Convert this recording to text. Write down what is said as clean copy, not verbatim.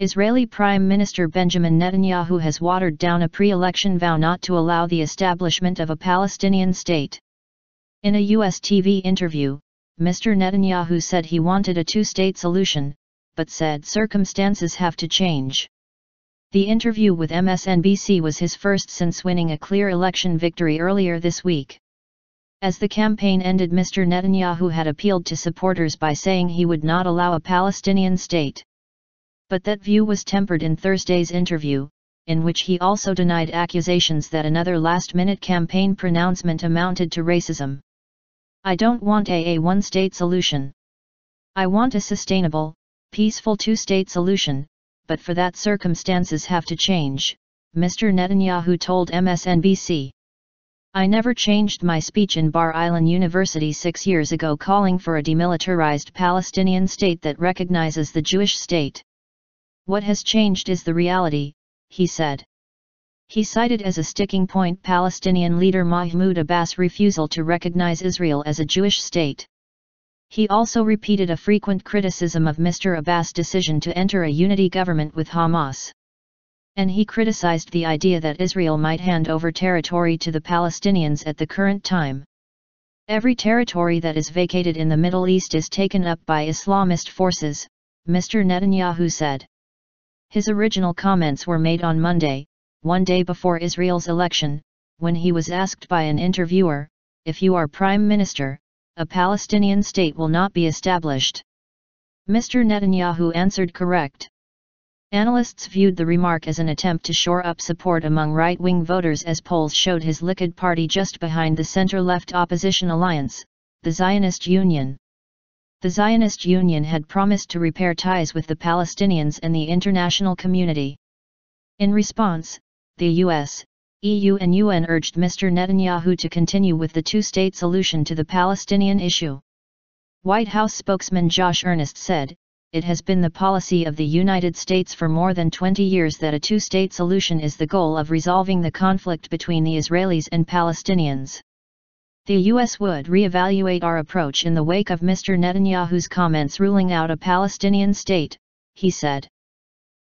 Israeli Prime Minister Benjamin Netanyahu has watered down a pre-election vow not to allow the establishment of a Palestinian state. In a US TV interview, Mr. Netanyahu said he wanted a two-state solution, but said circumstances have to change. The interview with MSNBC was his first since winning a clear election victory earlier this week. As the campaign ended, Mr. Netanyahu had appealed to supporters by saying he would not allow a Palestinian state. But that view was tempered in Thursday's interview, in which he also denied accusations that another last-minute campaign pronouncement amounted to racism. "I don't want a one-state solution. I want a sustainable, peaceful two-state solution, but for that circumstances have to change," Mr. Netanyahu told MSNBC. "I never changed my speech in Bar Ilan University 6 years ago calling for a demilitarized Palestinian state that recognizes the Jewish state. What has changed is the reality," he said. He cited as a sticking point Palestinian leader Mahmoud Abbas' refusal to recognize Israel as a Jewish state. He also repeated a frequent criticism of Mr. Abbas' decision to enter a unity government with Hamas. And he criticized the idea that Israel might hand over territory to the Palestinians at the current time. "Every territory that is vacated in the Middle East is taken up by Islamist forces," Mr. Netanyahu said. His original comments were made on Monday, one day before Israel's election, when he was asked by an interviewer, "If you are Prime Minister, a Palestinian state will not be established." Mr. Netanyahu answered correct. Analysts viewed the remark as an attempt to shore up support among right-wing voters as polls showed his Likud party just behind the center-left opposition alliance, the Zionist Union. The Zionist Union had promised to repair ties with the Palestinians and the international community. In response, the US, EU and UN urged Mr. Netanyahu to continue with the two-state solution to the Palestinian issue. White House spokesman Josh Earnest said, "It has been the policy of the United States for more than 20 years that a two-state solution is the goal of resolving the conflict between the Israelis and Palestinians. The US would re-evaluate our approach in the wake of Mr. Netanyahu's comments ruling out a Palestinian state," he said.